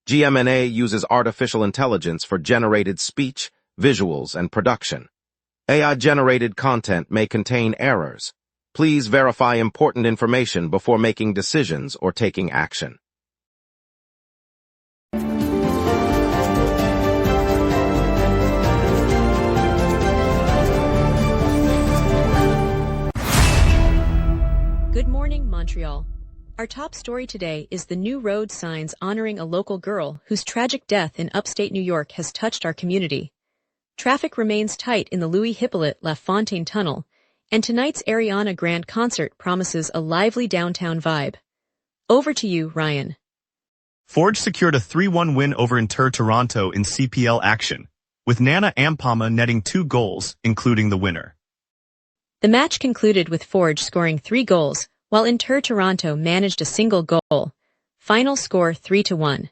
GMNA uses artificial intelligence for generated speech, visuals, and production. AI-generated content may contain errors. Please verify important information before making decisions or taking action. Good morning, Montreal. Our top story today is the new road signs honoring a local girl whose tragic death in upstate New York has touched our community. Traffic remains tight in the Louis-Hippolyte Lafontaine Tunnel, and tonight's Ariana Grande concert promises a lively downtown vibe. Over to you, Ryan. Forge secured a 3-1 win over Inter Toronto in CPL action, with Nana Ampama netting 2 goals, including the winner. The match concluded with Forge scoring 3 goals, while Inter Toronto managed a single goal. Final score 3-1.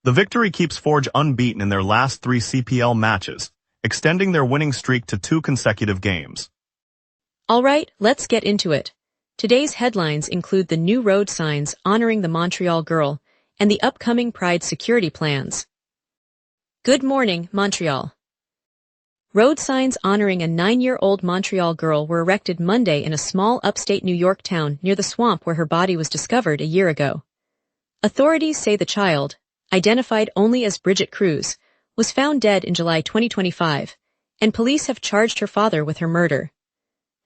The victory keeps Forge unbeaten in their last 3 CPL matches, extending their winning streak to 2 consecutive games. All right, let's get into it. Today's headlines include the new road signs honoring the Montreal girl and the upcoming Pride security plans. Good morning, Montreal. Road signs honoring a 9-year-old Montreal girl were erected Monday in a small upstate New York town near the swamp where her body was discovered a year ago. Authorities say the child, identified only as Bridget Cruz, was found dead in July 2025, and police have charged her father with her murder.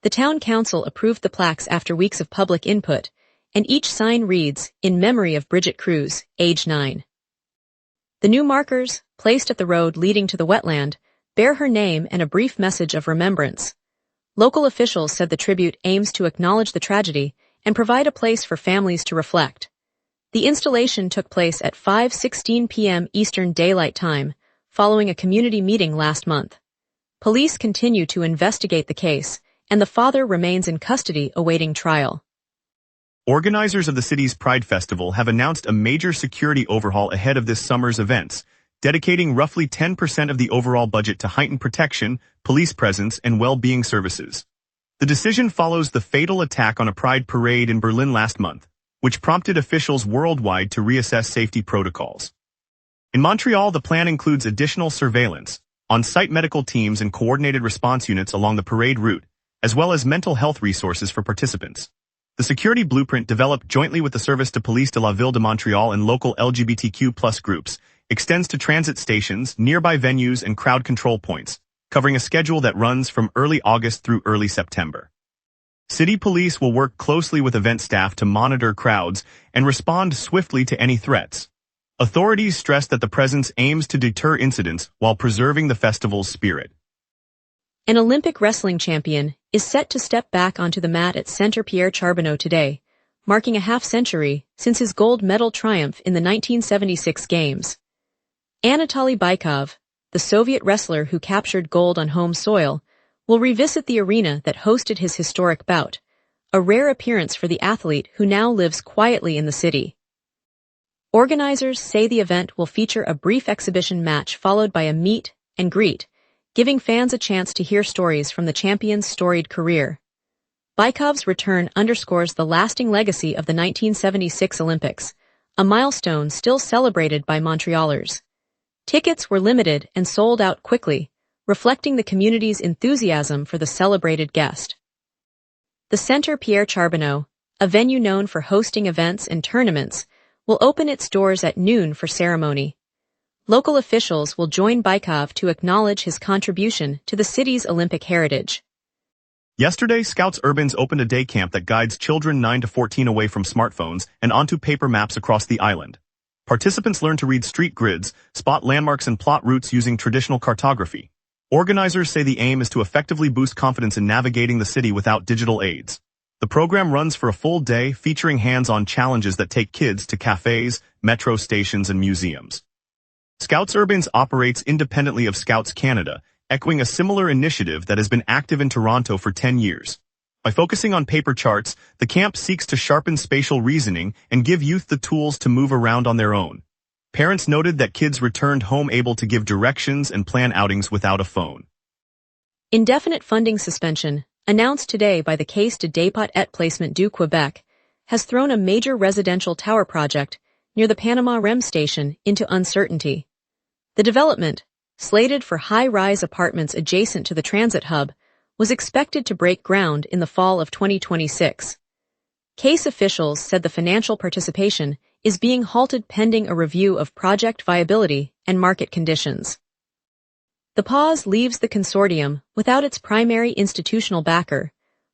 The town council approved the plaques after weeks of public input, and each sign reads, "In memory of Bridget Cruz, age 9. The new markers, placed at the road leading to the wetland, bear her name and a brief message of remembrance. Local officials said the tribute aims to acknowledge the tragedy and provide a place for families to reflect. The installation took place at 5:16 p.m. Eastern Daylight Time, following a community meeting last month. Police continue to investigate the case, and the father remains in custody awaiting trial. Organizers of the city's Pride Festival have announced a major security overhaul ahead of this summer's events, dedicating roughly 10% of the overall budget to heightened protection, police presence, and well-being services. The decision follows the fatal attack on a Pride parade in Berlin last month, which prompted officials worldwide to reassess safety protocols. In Montreal, the plan includes additional surveillance, on-site medical teams and coordinated response units along the parade route, as well as mental health resources for participants. The security blueprint developed jointly with the Service de Police de la Ville de Montreal and local LGBTQ+ groups extends to transit stations, nearby venues, and crowd control points, covering a schedule that runs from early August through early September. City police will work closely with event staff to monitor crowds and respond swiftly to any threats. Authorities stress that the presence aims to deter incidents while preserving the festival's spirit. An Olympic wrestling champion is set to step back onto the mat at Centre Pierre Charbonneau today, marking a half-century since his gold medal triumph in the 1976 Games. Anatoly Bykov, the Soviet wrestler who captured gold on home soil, will revisit the arena that hosted his historic bout, a rare appearance for the athlete who now lives quietly in the city. Organizers say the event will feature a brief exhibition match followed by a meet and greet, giving fans a chance to hear stories from the champion's storied career. Bykov's return underscores the lasting legacy of the 1976 Olympics, a milestone still celebrated by Montrealers. Tickets were limited and sold out quickly, reflecting the community's enthusiasm for the celebrated guest. The Centre Pierre Charbonneau, a venue known for hosting events and tournaments, will open its doors at noon for ceremony. Local officials will join Bykov to acknowledge his contribution to the city's Olympic heritage. Yesterday, Scouts Urbans opened a day camp that guides children 9 to 14 away from smartphones and onto paper maps across the island. Participants learn to read street grids, spot landmarks, and plot routes using traditional cartography. Organizers say the aim is to effectively boost confidence in navigating the city without digital aids. The program runs for a full day, featuring hands-on challenges that take kids to cafes, metro stations, and museums. Scouts Urbans operates independently of Scouts Canada, echoing a similar initiative that has been active in Toronto for 10 years. By focusing on paper charts, the camp seeks to sharpen spatial reasoning and give youth the tools to move around on their own. Parents noted that kids returned home able to give directions and plan outings without a phone. Indefinite funding suspension, announced today by the Caisse de dépôt et placement du Québec, has thrown a major residential tower project near the Panama REM station, into uncertainty. The development, slated for high-rise apartments adjacent to the transit hub, was expected to break ground in the fall of 2026. Case officials said the financial participation is being halted pending a review of project viability and market conditions. The pause leaves the consortium without its primary institutional backer,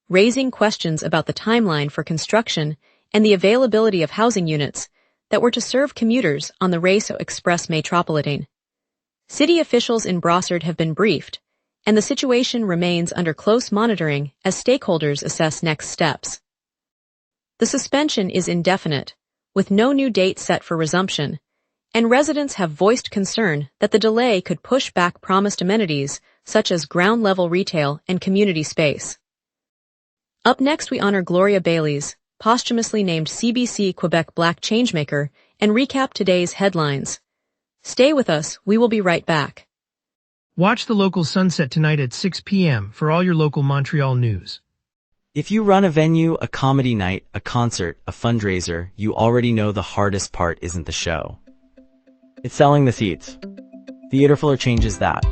raising questions about the timeline for construction and the availability of housing units that were to serve commuters on the Race Express Metropolitane. City officials in Brossard have been briefed, and the situation remains under close monitoring as stakeholders assess next steps. The suspension is indefinite, with no new date set for resumption, and residents have voiced concern that the delay could push back promised amenities such as ground-level retail and community space. Up next, we honor Gloria Bailey's, posthumously named CBC Quebec Black Changemaker, and recap today's headlines. Stay with us, we will be right back. Watch the local sunset tonight at 6 p.m. for all your local Montreal news. If you run a venue, a comedy night, a concert, a fundraiser, you already know the hardest part isn't the show. It's selling the seats. Theaterfiller changes that.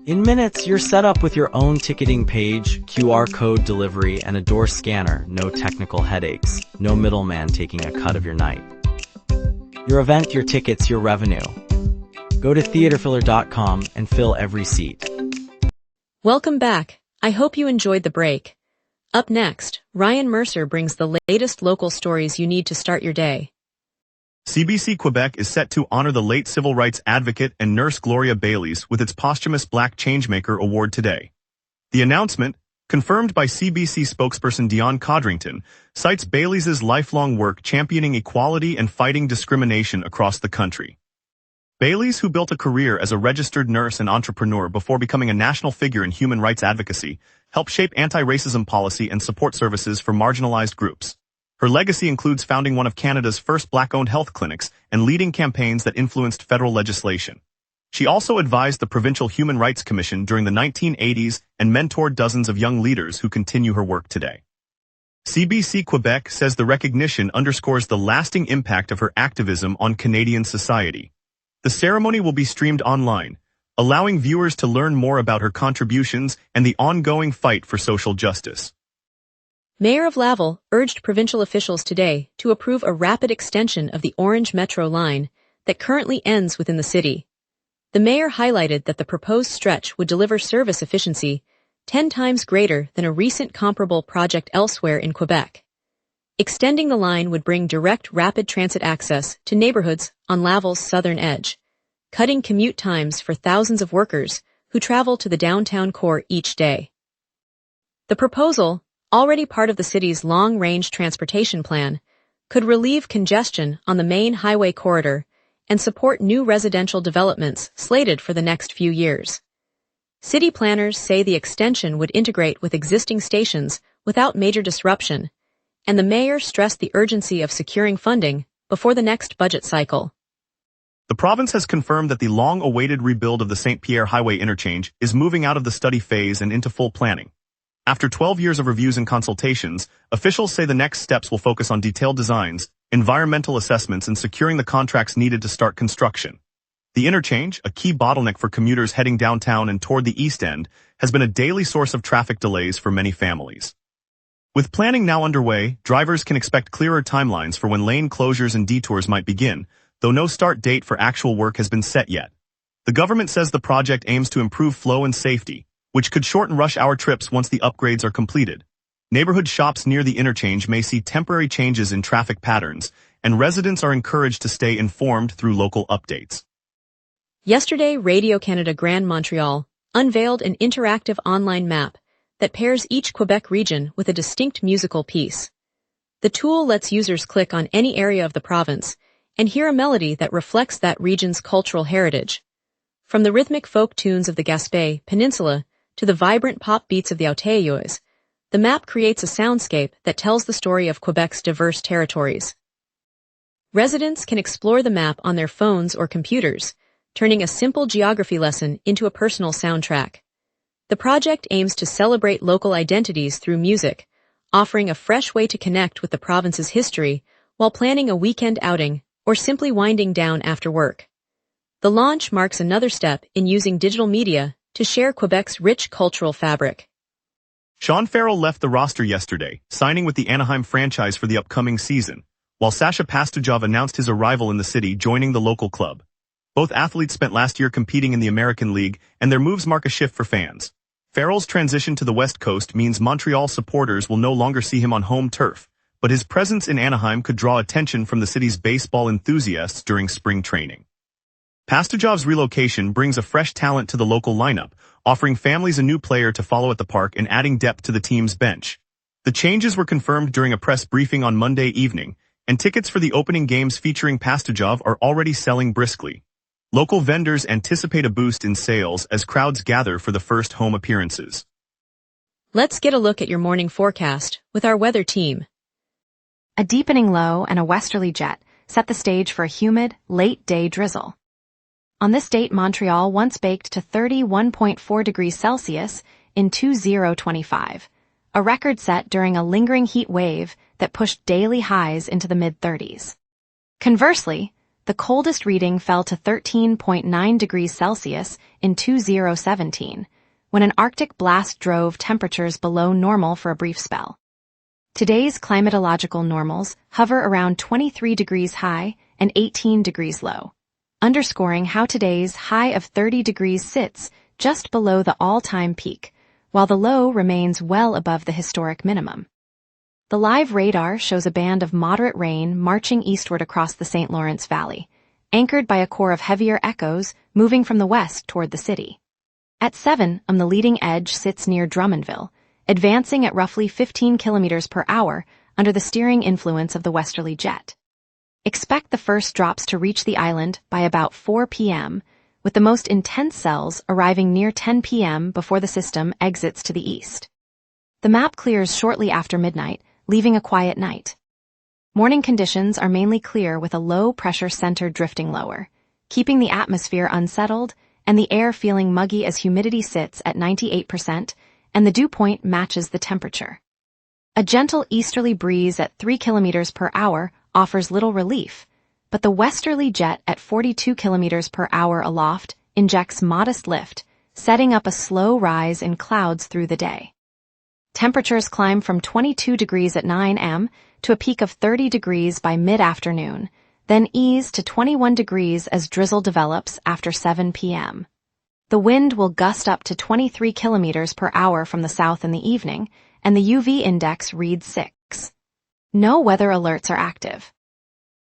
In minutes, you're set up with your own ticketing page, QR code delivery, and a door scanner. No technical headaches. No middleman taking a cut of your night. Your event, your tickets, your revenue. Go to theaterfiller.com and fill every seat. Welcome back. I hope you enjoyed the break. Up next, Ryan Mercer brings the latest local stories you need to start your day. CBC Quebec is set to honor the late civil rights advocate and nurse Gloria Bailey's with its posthumous Black Changemaker Award today. The announcement, confirmed by CBC spokesperson Dion Codrington, cites Bailey's lifelong work championing equality and fighting discrimination across the country. Bailey's, who built a career as a registered nurse and entrepreneur before becoming a national figure in human rights advocacy, helped shape anti-racism policy and support services for marginalized groups. Her legacy includes founding one of Canada's first Black-owned health clinics and leading campaigns that influenced federal legislation. She also advised the Provincial Human Rights Commission during the 1980s and mentored dozens of young leaders who continue her work today. CBC Quebec says the recognition underscores the lasting impact of her activism on Canadian society. The ceremony will be streamed online, allowing viewers to learn more about her contributions and the ongoing fight for social justice. Mayor of Laval urged provincial officials today to approve a rapid extension of the Orange Metro line that currently ends within the city. The mayor highlighted that the proposed stretch would deliver service efficiency 10 times greater than a recent comparable project elsewhere in Quebec. Extending the line would bring direct rapid transit access to neighborhoods on Laval's southern edge, cutting commute times for thousands of workers who travel to the downtown core each day. The proposal, already part of the city's long-range transportation plan, could relieve congestion on the main highway corridor and support new residential developments slated for the next few years. City planners say the extension would integrate with existing stations without major disruption, and the mayor stressed the urgency of securing funding before the next budget cycle. The province has confirmed that the long-awaited rebuild of the St. Pierre Highway interchange is moving out of the study phase and into full planning. After 12 years of reviews and consultations, officials say the next steps will focus on detailed designs, environmental assessments, and securing the contracts needed to start construction. The interchange, a key bottleneck for commuters heading downtown and toward the East End, has been a daily source of traffic delays for many families. With planning now underway, drivers can expect clearer timelines for when lane closures and detours might begin, though no start date for actual work has been set yet. The government says the project aims to improve flow and safety, which could shorten rush hour trips once the upgrades are completed. Neighborhood shops near the interchange may see temporary changes in traffic patterns, and residents are encouraged to stay informed through local updates. Yesterday, Radio-Canada Grand Montreal unveiled an interactive online map that pairs each Quebec region with a distinct musical piece. The tool lets users click on any area of the province and hear a melody that reflects that region's cultural heritage. From the rhythmic folk tunes of the Gaspé Peninsula to the vibrant pop beats of the Outaouais, the map creates a soundscape that tells the story of Quebec's diverse territories. Residents can explore the map on their phones or computers, turning a simple geography lesson into a personal soundtrack. The project aims to celebrate local identities through music, offering a fresh way to connect with the province's history while planning a weekend outing or simply winding down after work. The launch marks another step in using digital media to share Quebec's rich cultural fabric. Sean Farrell left the roster yesterday, signing with the Anaheim franchise for the upcoming season, while Sasha Pastujov announced his arrival in the city, joining the local club. Both athletes spent last year competing in the American League, and their moves mark a shift for fans. Farrell's transition to the West Coast means Montreal supporters will no longer see him on home turf, but his presence in Anaheim could draw attention from the city's baseball enthusiasts during spring training. Pastujov's relocation brings a fresh talent to the local lineup, offering families a new player to follow at the park and adding depth to the team's bench. The changes were confirmed during a press briefing on Monday evening, and tickets for the opening games featuring Pastujov are already selling briskly. Local vendors anticipate a boost in sales as crowds gather for the first home appearances. Let's get a look at your morning forecast with our weather team. A deepening low and a westerly jet set the stage for a humid, late-day drizzle. On this date, Montreal once baked to 31.4 degrees Celsius in 2025, a record set during a lingering heat wave that pushed daily highs into the mid-30s. Conversely, the coldest reading fell to 13.9 degrees Celsius in 2017, when an Arctic blast drove temperatures below normal for a brief spell. Today's climatological normals hover around 23 degrees high and 18 degrees low, underscoring how today's high of 30 degrees sits just below the all-time peak, while the low remains well above the historic minimum. The live radar shows a band of moderate rain marching eastward across the St. Lawrence Valley, anchored by a core of heavier echoes moving from the west toward the city. At 7 am, the leading edge sits near Drummondville, advancing at roughly 15 kilometers per hour under the steering influence of the westerly jet. Expect the first drops to reach the island by about 4 p.m., with the most intense cells arriving near 10 p.m. before the system exits to the east. The map clears shortly after midnight, leaving a quiet night. Morning conditions are mainly clear with a low-pressure center drifting lower, keeping the atmosphere unsettled and the air feeling muggy as humidity sits at 98% and the dew point matches the temperature. A gentle easterly breeze at 3 kilometers per hour offers little relief, but the westerly jet at 42 kilometers per hour aloft injects modest lift, setting up a slow rise in clouds through the day. Temperatures climb from 22 degrees at 9 am to a peak of 30 degrees by mid-afternoon, then ease to 21 degrees as drizzle develops after 7 p.m. The wind will gust up to 23 kilometers per hour from the south in the evening, and the UV index reads 6. No weather alerts are active.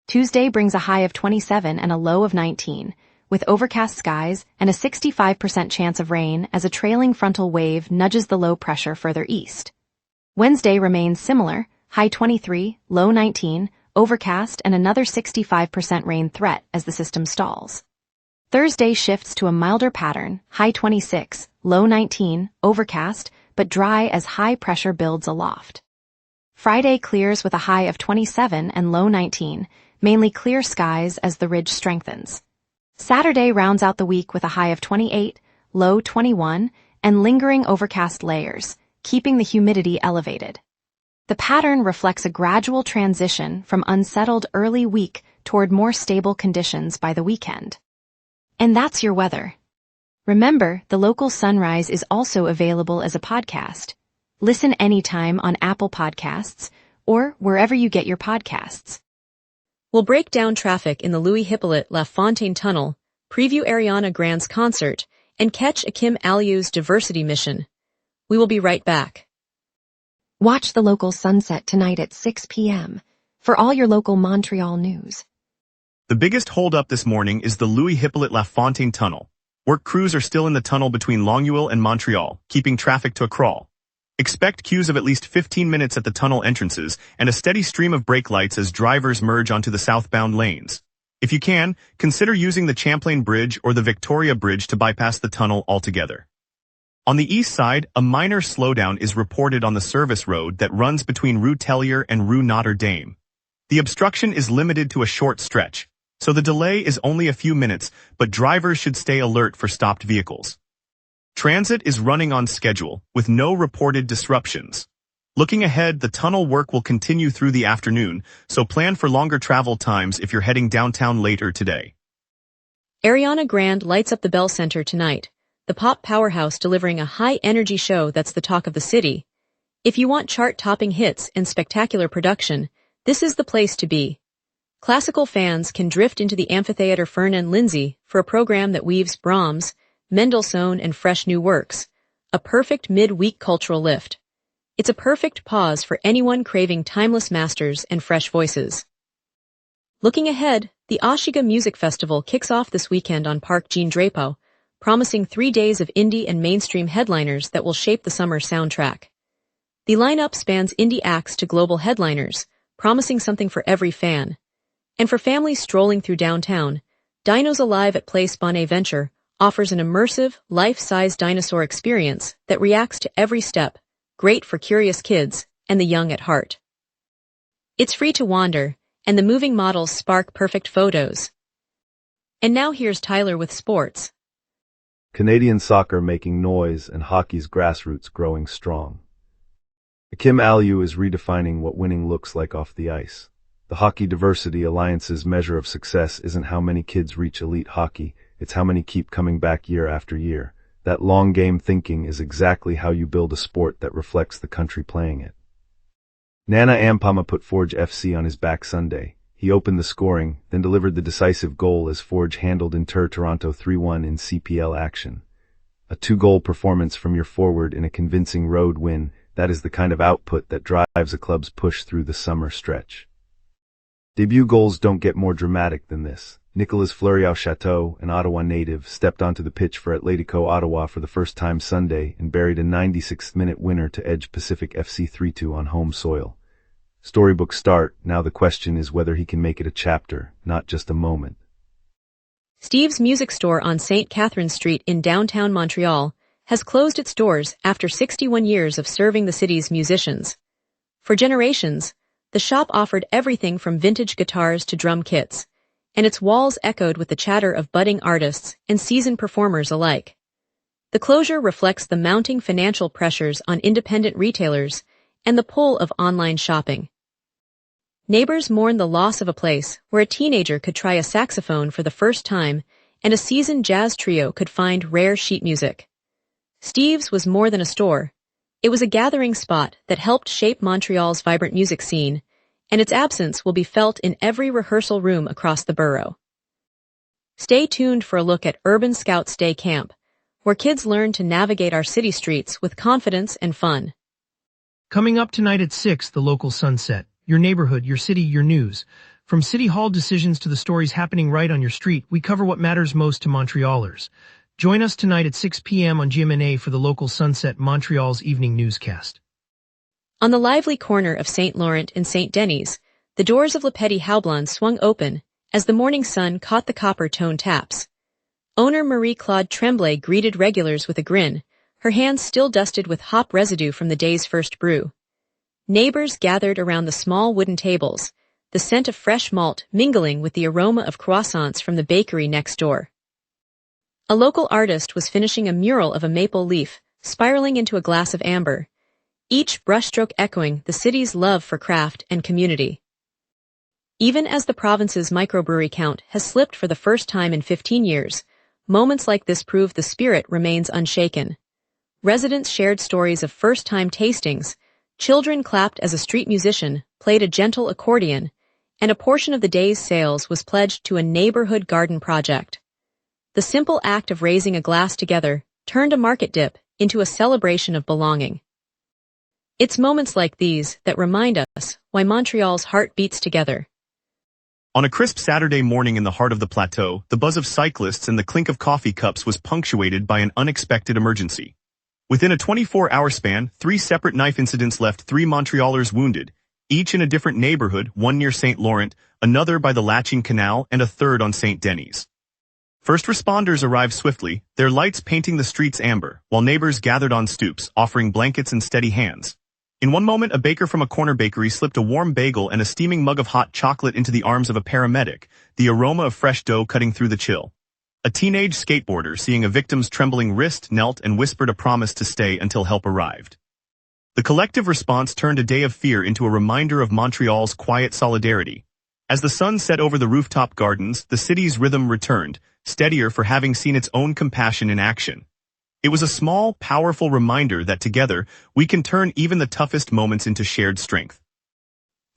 Tuesday brings a high of 27 and a low of 19, with overcast skies and a 65% chance of rain as a trailing frontal wave nudges the low pressure further east. Wednesday remains similar, high 23, low 19, overcast and another 65% rain threat as the system stalls. Thursday shifts to a milder pattern, high 26, low 19, overcast, but dry as high pressure builds aloft. Friday clears with a high of 27 and low 19, mainly clear skies as the ridge strengthens. Saturday rounds out the week with a high of 28, low 21, and lingering overcast layers, keeping the humidity elevated. The pattern reflects a gradual transition from unsettled early week toward more stable conditions by the weekend. And that's your weather. Remember, the local sunrise is also available as a podcast. Listen anytime on Apple Podcasts or wherever you get your podcasts. We'll break down traffic in the Louis-Hippolyte Lafontaine Tunnel, preview Ariana Grande's concert, and catch Akim Aliou's diversity mission. We will be right back. Watch the local sunset tonight at 6 p.m. for all your local Montreal news. The biggest holdup this morning is the Louis-Hippolyte Lafontaine Tunnel. Work crews are still in the tunnel between Longueuil and Montreal, keeping traffic to a crawl. Expect queues of at least 15 minutes at the tunnel entrances and a steady stream of brake lights as drivers merge onto the southbound lanes. If you can, consider using the Champlain Bridge or the Victoria Bridge to bypass the tunnel altogether. On the east side, a minor slowdown is reported on the service road that runs between Rue Tellier and Rue Notre Dame. The obstruction is limited to a short stretch, so the delay is only a few minutes, but drivers should stay alert for stopped vehicles. Transit is running on schedule, with no reported disruptions. Looking ahead, the tunnel work will continue through the afternoon, so plan for longer travel times if you're heading downtown later today. Ariana Grande lights up the Bell Center tonight, the pop powerhouse delivering a high-energy show that's the talk of the city. If you want chart-topping hits and spectacular production, this is the place to be. Classical fans can drift into the amphitheater Fern and Lindsay for a program that weaves Brahms, Mendelssohn, and fresh new works, a perfect mid-week cultural lift. It's a perfect pause for anyone craving timeless masters and fresh voices. Looking ahead, the Ashiga Music Festival kicks off this weekend on Park Jean-Drapeau, promising 3 days of indie and mainstream headliners that will shape the summer soundtrack. The lineup spans indie acts to global headliners, promising something for every fan. And for families strolling through downtown, Dinos Alive at Place Bonaventure offers an immersive, life-size dinosaur experience that reacts to every step, great for curious kids and the young at heart. It's free to wander, and the moving models spark perfect photos. And now here's Tyler with sports. Canadian soccer making noise and hockey's grassroots growing strong. Akim Aliu is redefining what winning looks like off the ice. The Hockey Diversity Alliance's measure of success isn't how many kids reach elite hockey, it's how many keep coming back year after year. That long game thinking is exactly how you build a sport that reflects the country playing it. Nana Ampama put Forge FC on his back Sunday. He opened the scoring, then delivered the decisive goal as Forge handled Inter Toronto 3-1 in CPL action. A 2-goal performance from your forward in a convincing road win, that is the kind of output that drives a club's push through the summer stretch. Debut goals don't get more dramatic than this. Nicolas Fleuriot-Chateau, an Ottawa native, stepped onto the pitch for Atletico Ottawa for the first time Sunday and buried a 96th-minute winner to edge Pacific FC 3-2 on home soil. Storybook start, now the question is whether he can make it a chapter, not just a moment. Steve's Music Store on St. Catherine Street in downtown Montreal has closed its doors after 61 years of serving the city's musicians. For generations, the shop offered everything from vintage guitars to drum kits, and its walls echoed with the chatter of budding artists and seasoned performers alike. The closure reflects the mounting financial pressures on independent retailers and the pull of online shopping. Neighbors mourn the loss of a place where a teenager could try a saxophone for the first time and a seasoned jazz trio could find rare sheet music. Steve's was more than a store. It was a gathering spot that helped shape Montreal's vibrant music scene, and its absence will be felt in every rehearsal room across the borough. Stay tuned for a look at Urban Scouts Day Camp, where kids learn to navigate our city streets with confidence and fun. Coming up tonight at 6, the local sunset. Your neighborhood, your city, your news. From city hall decisions to the stories happening right on your street, we cover what matters most to Montrealers. Join us tonight at 6 p.m. on GMNA for the local sunset, Montreal's evening newscast. On the lively corner of St. Laurent and St. Denis, the doors of Le Petit Haublon swung open as the morning sun caught the copper-toned taps. Owner Marie-Claude Tremblay greeted regulars with a grin, her hands still dusted with hop residue from the day's first brew. Neighbors gathered around the small wooden tables, the scent of fresh malt mingling with the aroma of croissants from the bakery next door. A local artist was finishing a mural of a maple leaf, spiraling into a glass of amber, each brushstroke echoing the city's love for craft and community. Even as the province's microbrewery count has slipped for the first time in 15 years, moments like this prove the spirit remains unshaken. Residents shared stories of first-time tastings, children clapped as a street musician played a gentle accordion, and a portion of the day's sales was pledged to a neighborhood garden project. The simple act of raising a glass together turned a market dip into a celebration of belonging. It's moments like these that remind us why Montreal's heart beats together. On a crisp Saturday morning in the heart of the plateau, the buzz of cyclists and the clink of coffee cups was punctuated by an unexpected emergency. Within a 24-hour span, 3 separate knife incidents left 3 Montrealers wounded, each in a different neighborhood, one near St. Laurent, another by the Latching Canal, and a third on St. Denis. First responders arrived swiftly, their lights painting the streets amber, while neighbors gathered on stoops, offering blankets and steady hands. In one moment, a baker from a corner bakery slipped a warm bagel and a steaming mug of hot chocolate into the arms of a paramedic, the aroma of fresh dough cutting through the chill. A teenage skateboarder, seeing a victim's trembling wrist, knelt and whispered a promise to stay until help arrived. The collective response turned a day of fear into a reminder of Montreal's quiet solidarity. As the sun set over the rooftop gardens, the city's rhythm returned, steadier for having seen its own compassion in action. It was a small, powerful reminder that together, we can turn even the toughest moments into shared strength.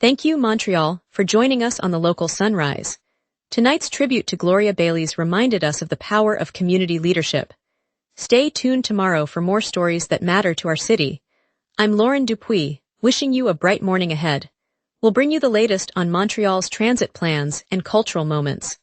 Thank you, Montreal, for joining us on the local sunrise. Tonight's tribute to Gloria Bailey's reminded us of the power of community leadership. Stay tuned tomorrow for more stories that matter to our city. I'm Lauren Dupuis, wishing you a bright morning ahead. We'll bring you the latest on Montreal's transit plans and cultural moments.